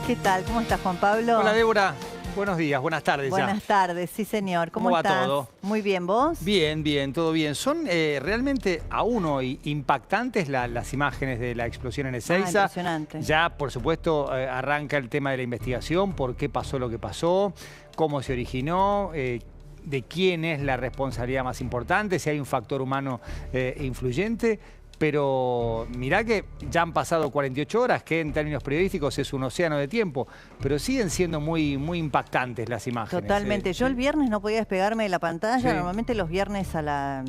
¿Qué tal? ¿Cómo estás, Juan Pablo? Hola, Débora. Buenos días, buenas tardes ya. Buenas tardes, sí señor. ¿Cómo va estás? todo? Muy bien, ¿vos? Bien, bien, todo bien. Son realmente aún hoy impactantes las imágenes de la explosión en Ezeiza. Impresionante. Ya, por supuesto, arranca el tema de la investigación, por qué pasó lo que pasó, cómo se originó, de quién es la responsabilidad más importante, si hay un factor humano influyente. Pero mirá que ya han pasado 48 horas, que en términos periodísticos es un océano de tiempo, pero siguen siendo muy impactantes las imágenes. Totalmente. Yo el viernes no podía despegarme de la pantalla. Sí. Normalmente los viernes a la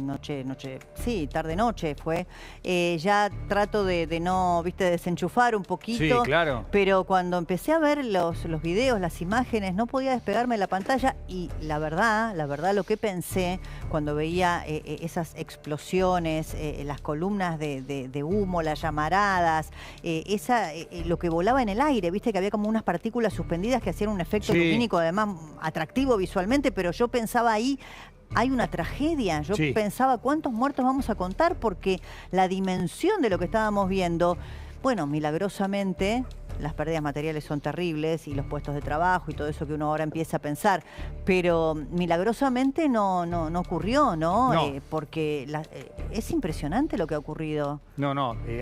sí, tarde-noche fue. Ya trato de no, viste, desenchufar un poquito. Sí, claro. Pero cuando empecé a ver los videos, las imágenes, no podía despegarme de la pantalla. Y la verdad, lo que pensé cuando veía esas explosiones, las columnas de humo, las llamaradas, lo que volaba en el aire, viste que había como unas partículas suspendidas que hacían un efecto lumínico, además atractivo visualmente, pero yo pensaba ahí, hay una tragedia. Yo pensaba, ¿cuántos muertos vamos a contar? Porque la dimensión de lo que estábamos viendo, bueno, milagrosamente las pérdidas materiales son terribles y los puestos de trabajo y todo eso que uno ahora empieza a pensar, pero milagrosamente no ocurrió, ¿no? Porque es impresionante lo que ha ocurrido.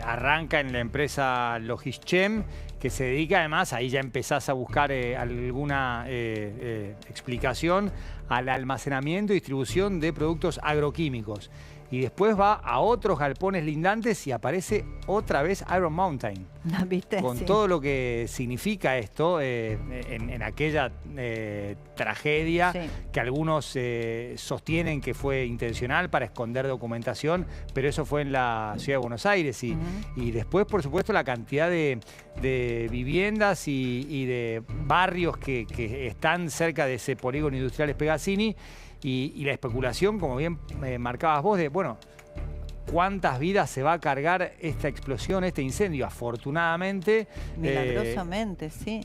Arranca en la empresa Logischem, que se dedica además, ahí ya empezás a buscar alguna explicación al almacenamiento y distribución de productos agroquímicos. Y después va a otros galpones lindantes y aparece otra vez Iron Mountain. ¿Viste? Con todo lo que significa esto en aquella tragedia que algunos sostienen que fue intencional para esconder documentación, pero eso fue en la ciudad de Buenos Aires. Y después, por supuesto, la cantidad de viviendas y de barrios que están cerca de ese polígono industrial Espegazzini. Y la especulación, como bien marcabas vos, de, bueno, ¿cuántas vidas se va a cargar esta explosión, este incendio? Afortunadamente... Milagrosamente, sí.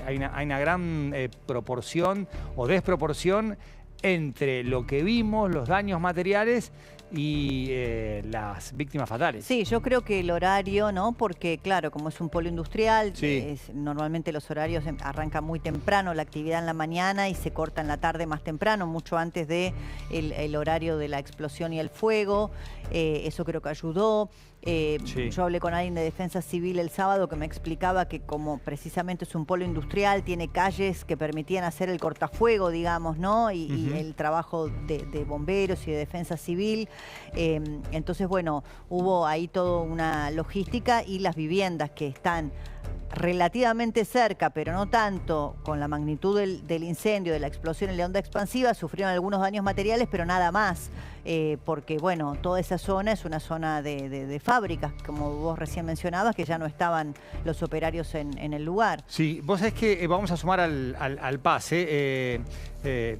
Hay una gran proporción o desproporción entre lo que vimos, los daños materiales y las víctimas fatales. Sí, yo creo que el horario, ¿no? Porque, claro, como es un polo industrial, normalmente los horarios arrancan muy temprano, la actividad en la mañana y se corta en la tarde más temprano, mucho antes de el horario de la explosión y el fuego. Eso creo que ayudó. Yo hablé con alguien de Defensa Civil el sábado que me explicaba que como precisamente es un polo industrial, tiene calles que permitían hacer el cortafuego, digamos, ¿no? Y el trabajo de bomberos y de Defensa Civil. Entonces, bueno, hubo ahí toda una logística y las viviendas que están relativamente cerca, pero no tanto, con la magnitud del incendio, de la explosión en la onda expansiva, sufrieron algunos daños materiales, pero nada más, porque, bueno, toda esa zona es una zona de fábricas, como vos recién mencionabas, que ya no estaban los operarios en el lugar. Sí, vos sabés que vamos a sumar al pase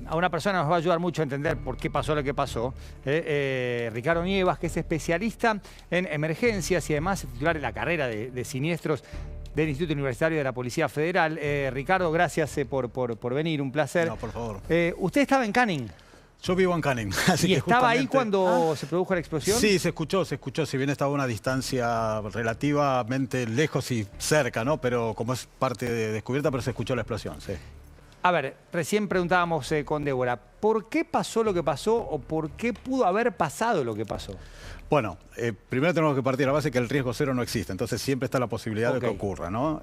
a una persona que nos va a ayudar mucho a entender por qué pasó lo que pasó, Ricardo Nievas, que es especialista en emergencias y además titular de la carrera de siniestros del Instituto Universitario de la Policía Federal. Ricardo, gracias por venir, un placer. No, por favor. ¿Usted estaba en Canning? Yo vivo en Canning. Así ¿Y que estaba justamente... ahí cuando se produjo la explosión? Sí, se escuchó. Si bien estaba a una distancia relativamente lejos y cerca, ¿no? Pero como es parte de descubierta, pero se escuchó la explosión, sí. A ver, recién preguntábamos con Débora, ¿por qué pasó lo que pasó o por qué pudo haber pasado lo que pasó? Bueno, primero tenemos que partir de la base que el riesgo cero no existe, entonces siempre está la posibilidad de que ocurra, ¿no?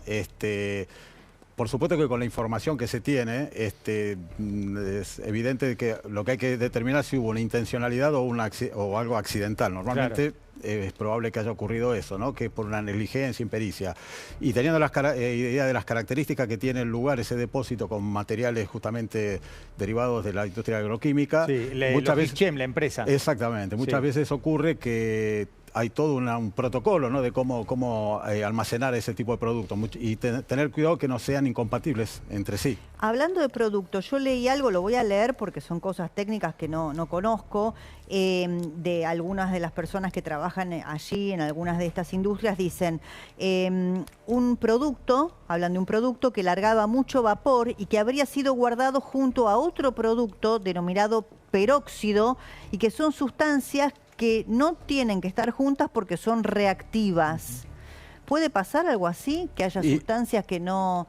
Por supuesto que con la información que se tiene, es evidente que lo que hay que determinar es si hubo una intencionalidad o algo accidental. Normalmente es probable que haya ocurrido eso, ¿no? Que es por una negligencia, impericia. Y teniendo idea de las características que tiene el lugar, ese depósito con materiales justamente derivados de la industria agroquímica. Sí, la empresa. Exactamente. Muchas veces ocurre que hay todo un protocolo, ¿no? De cómo almacenar ese tipo de productos y tener cuidado que no sean incompatibles entre sí. Hablando de productos, yo leí algo, lo voy a leer porque son cosas técnicas que no conozco, de algunas de las personas que trabajan allí en algunas de estas industrias. Dicen, un producto, hablan de un producto que largaba mucho vapor y que habría sido guardado junto a otro producto denominado peróxido y que son sustancias que no tienen que estar juntas porque son reactivas. ¿Puede pasar algo así? ¿Que haya sustancias que no...?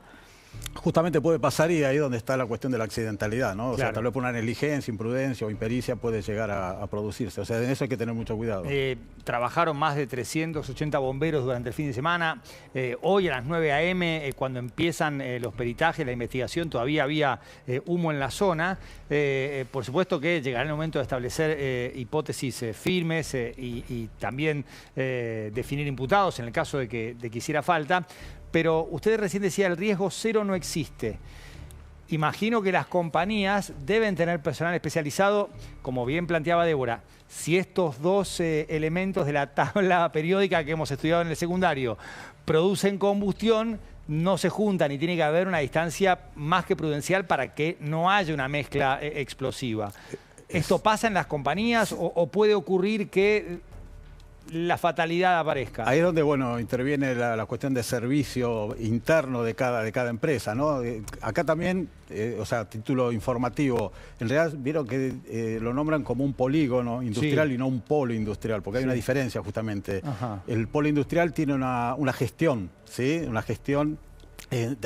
Justamente puede pasar, y ahí es donde está la cuestión de la accidentalidad, ¿no? O sea, tal vez por una negligencia, imprudencia o impericia puede llegar a producirse. O sea, en eso hay que tener mucho cuidado. Trabajaron más de 380 bomberos durante el fin de semana. Hoy a las 9 a.m., cuando empiezan los peritajes, la investigación, todavía había humo en la zona. Por supuesto que llegará el momento de establecer hipótesis firmes y también definir imputados en el caso de que hiciera falta. Pero usted recién decía, el riesgo cero no existe. Imagino que las compañías deben tener personal especializado, como bien planteaba Débora. Si estos dos elementos de la tabla periódica que hemos estudiado en el secundario producen combustión, no se juntan y tiene que haber una distancia más que prudencial para que no haya una mezcla explosiva. ¿Esto pasa en las compañías o puede ocurrir que la fatalidad aparezca? Ahí es donde, bueno, interviene la cuestión de servicio interno de cada empresa, ¿no? Acá también, o sea, título informativo, en realidad vieron que lo nombran como un polígono industrial y no un polo industrial, porque hay una diferencia justamente. El polo industrial tiene una gestión, ¿sí? Una gestión...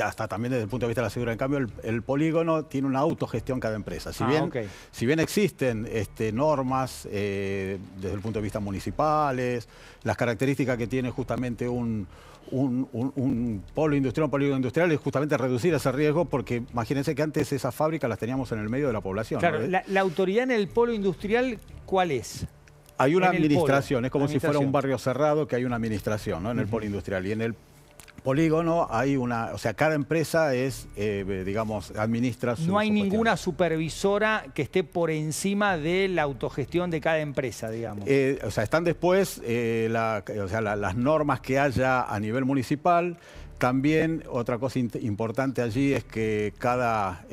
hasta también desde el punto de vista de la seguridad. En cambio, el polígono tiene una autogestión cada empresa. Si bien existen normas desde el punto de vista municipales, las características que tiene justamente un polo industrial, un polígono industrial, es justamente reducir ese riesgo, porque imagínense que antes esas fábricas las teníamos en el medio de la población. Claro, ¿no? la autoridad en el polo industrial, ¿cuál es? Hay una administración, es como si fuera un barrio cerrado que hay una administración, ¿no? En el polo industrial. Y en el polígono hay una, o sea, cada empresa es, digamos, administra su... No hay ninguna supervisora que esté por encima de la autogestión de cada empresa, digamos. O sea, están después las normas que haya a nivel municipal. También otra cosa importante allí es que cada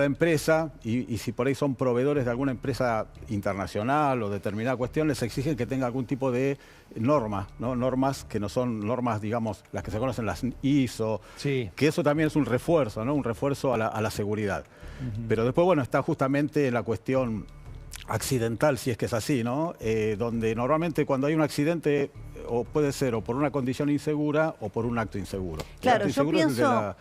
empresa, y si por ahí son proveedores de alguna empresa internacional o determinada cuestión, les exigen que tenga algún tipo de normas, ¿no? Normas que no son normas, digamos, las que se conocen, las ISO, que eso también es un refuerzo, ¿no? Un refuerzo a la seguridad. Pero después, bueno, está justamente la cuestión accidental, si es que es así, ¿no? Donde normalmente cuando hay un accidente, o puede ser o por una condición insegura o por un acto inseguro. Claro, yo pienso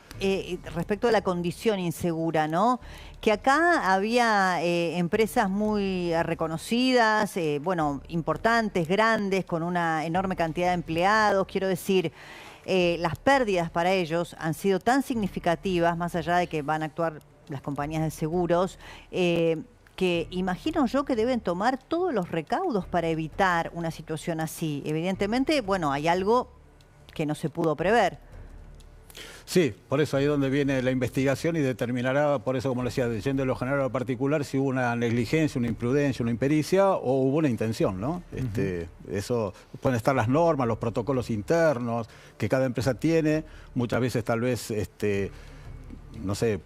respecto a la condición insegura, ¿no? Que acá había empresas muy reconocidas, bueno, importantes, grandes, con una enorme cantidad de empleados. Quiero decir, las pérdidas para ellos han sido tan significativas, más allá de que van a actuar las compañías de seguros, que imagino yo que deben tomar todos los recaudos para evitar una situación así. Evidentemente, bueno, hay algo que no se pudo prever. Sí, por eso ahí es donde viene la investigación y determinará, por eso como le decía, yendo de lo general a lo particular, si hubo una negligencia, una imprudencia, una impericia o hubo una intención, ¿no? Eso pueden estar las normas, los protocolos internos que cada empresa tiene, muchas veces tal vez... no sé,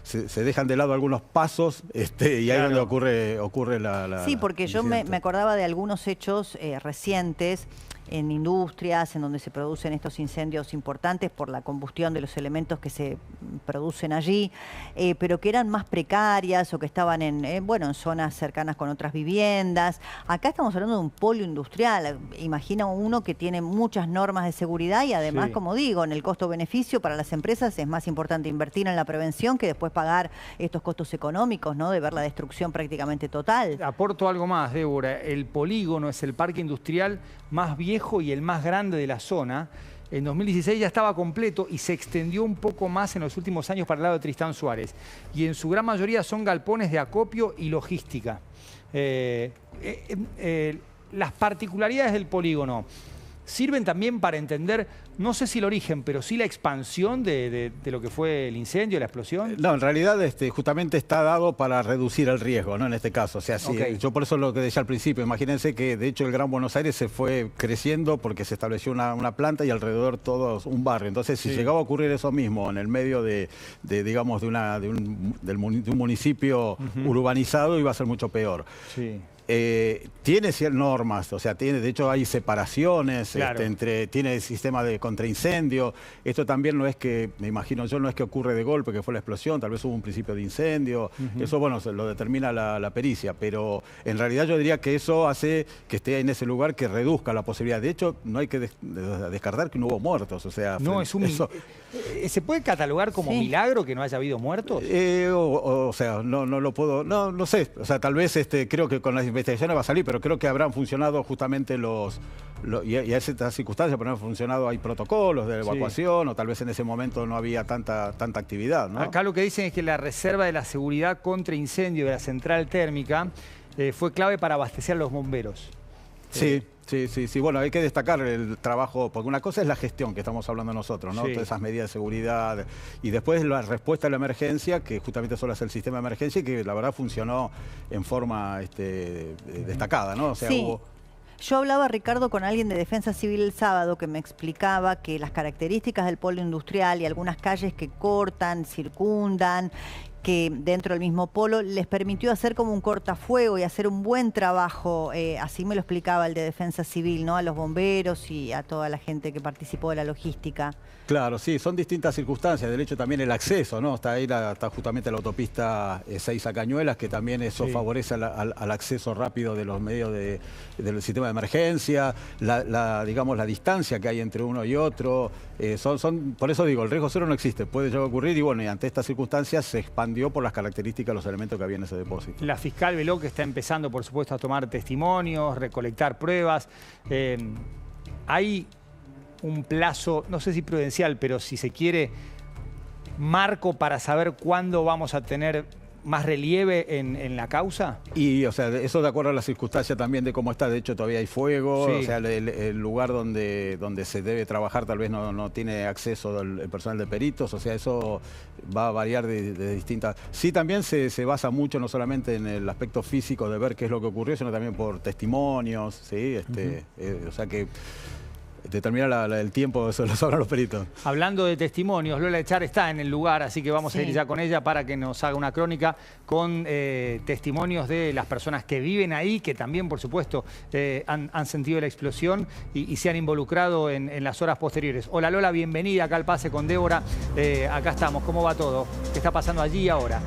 se dejan de lado algunos pasos y ahí es donde ocurre la... Sí, porque yo me acordaba de algunos hechos recientes en industrias, en donde se producen estos incendios importantes por la combustión de los elementos que se producen allí, pero que eran más precarias o que estaban en zonas cercanas con otras viviendas. Acá estamos hablando de un polo industrial. Imagina uno que tiene muchas normas de seguridad y además, como digo, en el costo-beneficio para las empresas es más importante invertir en la prevención que después pagar estos costos económicos, ¿no? De ver la destrucción prácticamente total. Aporto algo más, Débora. El polígono es el parque industrial más viejo y el más grande de la zona. En 2016 ya estaba completo y se extendió un poco más en los últimos años para el lado de Tristán Suárez. Y en su gran mayoría son galpones de acopio y logística. Las particularidades del polígono sirven también para entender, no sé si el origen, pero sí la expansión de lo que fue el incendio, la explosión. No, en realidad justamente está dado para reducir el riesgo, ¿no? En este caso. O sea, yo por eso lo que decía al principio, imagínense que de hecho el Gran Buenos Aires se fue creciendo porque se estableció una planta y alrededor todo un barrio. Entonces, si llegaba a ocurrir eso mismo en el medio digamos, de un municipio urbanizado, iba a ser mucho peor. tiene ciertas normas, o sea, de hecho hay separaciones, claro. Tiene sistema de contraincendio. Esto también no es que, me imagino yo, no es que ocurre de golpe, que fue la explosión, tal vez hubo un principio de incendio. Eso, bueno, lo determina la pericia, pero en realidad yo diría que eso hace que esté en ese lugar, que reduzca la posibilidad. De hecho, no hay que descartar que no hubo muertos, o sea... No, ¿se puede catalogar como milagro que no haya habido muertos? O sea, no lo puedo... No sé, o sea, tal vez creo que con las investigaciones va a salir, pero creo que habrán funcionado justamente y a estas circunstancias, por ejemplo, funcionado, hay protocolos de evacuación, o tal vez en ese momento no había tanta actividad, ¿no? Acá lo que dicen es que la reserva de la seguridad contra incendio de la central térmica fue clave para abastecer a los bomberos. Sí. Bueno, hay que destacar el trabajo, porque una cosa es la gestión que estamos hablando nosotros, ¿no? Todas esas medidas de seguridad, y después la respuesta a la emergencia, que justamente solo es el sistema de emergencia, y que la verdad funcionó en forma destacada, ¿no? O sea, Yo hablaba, Ricardo, con alguien de Defensa Civil el sábado que me explicaba que las características del polo industrial y algunas calles que cortan, circundan, que dentro del mismo polo les permitió hacer como un cortafuego y hacer un buen trabajo, así me lo explicaba el de Defensa Civil, ¿no? A los bomberos y a toda la gente que participó de la logística. Claro, sí, son distintas circunstancias, de hecho también el acceso, ¿no? Está ahí está justamente la autopista 6 a Cañuelas, que también eso favorece al acceso rápido de los medios del sistema de emergencia, digamos, la distancia que hay entre uno y otro, por eso digo, el riesgo cero no existe, puede llegar a ocurrir, y bueno, y ante estas circunstancias se expandió por las características de los elementos que había en ese depósito. La fiscal veló que está empezando, por supuesto, a tomar testimonios, recolectar pruebas. Hay un plazo, no sé si prudencial, pero si se quiere, marco para saber cuándo vamos a tener más relieve en la causa. Y, o sea, eso de acuerdo a las circunstancias también de cómo está. De hecho, todavía hay fuego. O sea, el lugar donde se debe trabajar tal vez no tiene acceso el personal de peritos. O sea, eso va a variar de distintas... Sí, también se basa mucho no solamente en el aspecto físico de ver qué es lo que ocurrió, sino también por testimonios, ¿sí? O sea que... determina el tiempo, eso lo sabrán los peritos. Hablando de testimonios, Lola Echar está en el lugar, así que vamos a ir ya con ella para que nos haga una crónica con testimonios de las personas que viven ahí, que también, por supuesto, han sentido la explosión y se han involucrado en las horas posteriores. Hola Lola, bienvenida acá al Pase con Débora. Acá estamos, ¿cómo va todo? ¿Qué está pasando allí y ahora?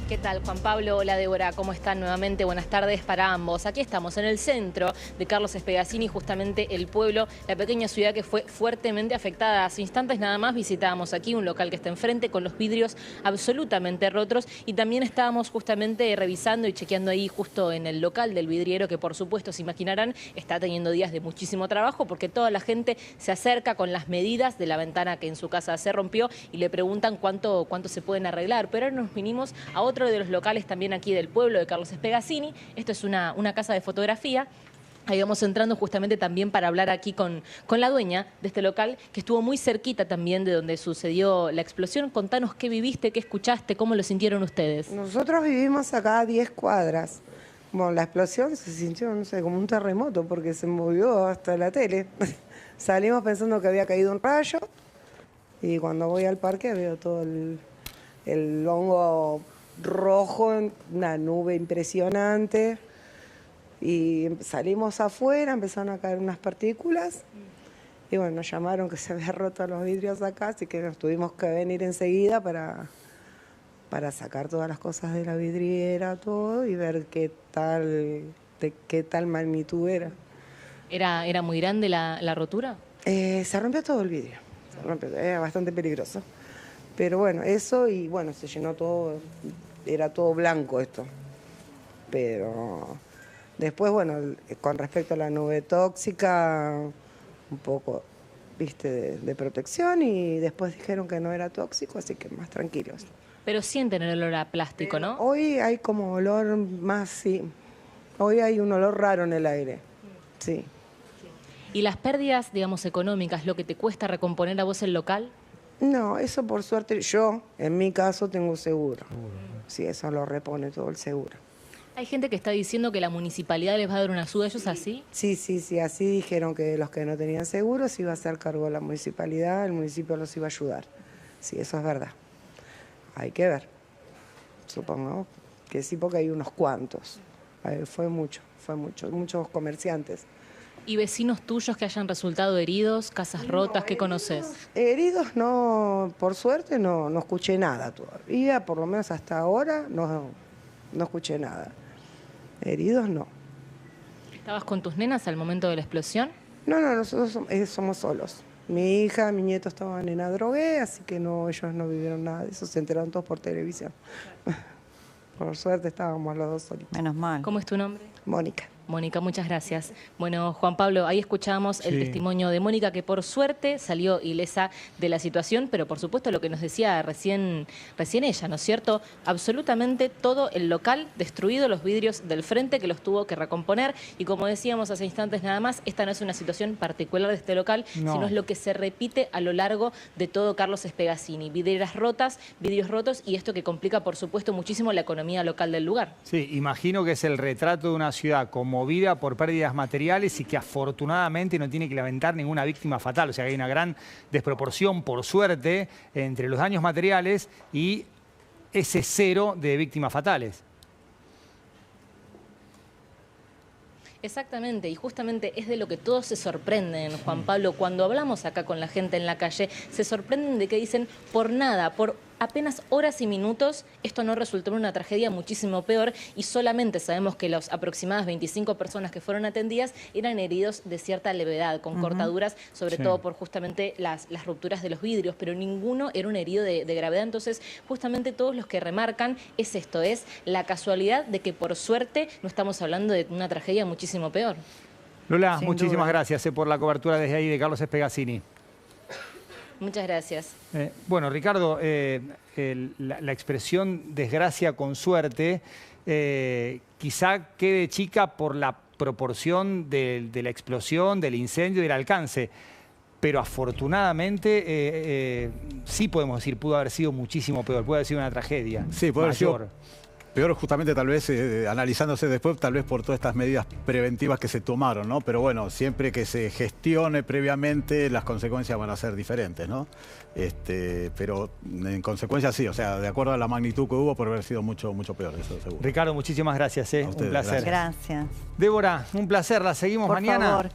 ¿Qué tal, Juan Pablo? Hola, Débora. ¿Cómo están? Nuevamente, buenas tardes para ambos. Aquí estamos en el centro de Carlos Spegazzini, justamente el pueblo, la pequeña ciudad que fue fuertemente afectada. Hace instantes nada más visitábamos aquí un local que está enfrente con los vidrios absolutamente rotos y también estábamos justamente revisando y chequeando ahí justo en el local del vidriero que, por supuesto, se imaginarán, está teniendo días de muchísimo trabajo porque toda la gente se acerca con las medidas de la ventana que en su casa se rompió y le preguntan cuánto se pueden arreglar. Pero ahora nos vinimos a otro de los locales también aquí del pueblo de Carlos Spegazzini. Esto es una casa de fotografía. Ahí vamos entrando justamente también para hablar aquí con la dueña de este local, que estuvo muy cerquita también de donde sucedió la explosión. Contanos qué viviste, qué escuchaste, cómo lo sintieron ustedes. Nosotros vivimos acá a 10 cuadras. Bueno, la explosión se sintió, no sé, como un terremoto porque se movió hasta la tele. Salimos pensando que había caído un rayo y cuando voy al parque veo todo el hongo rojo, una nube impresionante, y salimos afuera, empezaron a caer unas partículas y bueno, nos llamaron que se había roto los vidrios acá, así que nos tuvimos que venir enseguida para sacar todas las cosas de la vidriera, todo, y ver de qué tal magnitud era. ¿Era muy grande la rotura? Se rompió todo el vidrio, era bastante peligroso. Pero bueno, eso, y bueno, se llenó todo, era todo blanco esto. Pero después, bueno, con respecto a la nube tóxica, un poco, viste, de protección, y después dijeron que no era tóxico, así que más tranquilos. Pero sienten el olor a plástico, ¿no? Hoy hay como olor más, sí. Hoy hay un olor raro en el aire, sí. ¿Y las pérdidas, digamos, económicas, lo que te cuesta recomponer a vos el local? No, eso por suerte, yo, en mi caso, tengo seguro. Sí, eso lo repone todo el seguro. Hay gente que está diciendo que la municipalidad les va a dar una ayuda, ¿ellos así? Sí, así dijeron que los que no tenían seguro se iba a hacer cargo de la municipalidad, el municipio los iba a ayudar. Sí, eso es verdad. Hay que ver, supongo, que sí, porque hay unos cuantos. Fue muchos comerciantes. ¿Y vecinos tuyos que hayan resultado heridos, casas rotas, qué conoces? Heridos no, por suerte no escuché nada todavía, por lo menos hasta ahora no escuché nada. Heridos no. ¿Estabas con tus nenas al momento de la explosión? No, nosotros somos solos. Mi hija, mi nieto estaban en Adrogué, así que ellos no vivieron nada de eso, se enteraron todos por televisión. Por suerte estábamos los dos solitos. Menos mal. ¿Cómo es tu nombre? Mónica. Mónica, muchas gracias. Bueno, Juan Pablo, ahí escuchamos el testimonio de Mónica, que por suerte salió ilesa de la situación, pero por supuesto lo que nos decía recién ella, ¿no es cierto? Absolutamente todo el local destruido, los vidrios del frente que los tuvo que recomponer, y como decíamos hace instantes nada más, esta no es una situación particular de este local, sino es lo que se repite a lo largo de todo Carlos Spegazzini. Vidrieras rotas, vidrios rotos, y esto que complica por supuesto muchísimo la economía local del lugar. Sí, imagino que es el retrato de una ciudad conmovida por pérdidas materiales y que afortunadamente no tiene que lamentar ninguna víctima fatal. O sea que hay una gran desproporción, por suerte, entre los daños materiales y ese cero de víctimas fatales. Exactamente, y justamente es de lo que todos se sorprenden, Juan Pablo. Cuando hablamos acá con la gente en la calle, se sorprenden de que dicen, por nada, por apenas horas y minutos, esto no resultó en una tragedia muchísimo peor, y solamente sabemos que las aproximadas 25 personas que fueron atendidas eran heridos de cierta levedad, con cortaduras, sobre todo por justamente las rupturas de los vidrios, pero ninguno era un herido de gravedad. Entonces, justamente todos los que remarcan es esto, es la casualidad de que por suerte no estamos hablando de una tragedia muchísimo peor. Lola, muchísimas gracias por la cobertura desde ahí de Carlos Spegazzini. Muchas gracias. Bueno, Ricardo, la expresión desgracia con suerte quizá quede chica por la proporción de la explosión, del incendio y del alcance. Pero afortunadamente sí podemos decir, pudo haber sido muchísimo peor, pudo haber sido una tragedia. Sí, puede haber sido peor justamente tal vez analizándose después, tal vez por todas estas medidas preventivas que se tomaron, ¿no? Pero bueno, siempre que se gestione previamente, las consecuencias van a ser diferentes, ¿no? Pero en consecuencia sí, o sea, de acuerdo a la magnitud que hubo, por haber sido mucho peor, eso seguro. Ricardo, muchísimas gracias, un placer. Gracias. Débora, un placer, la seguimos por mañana. Favor.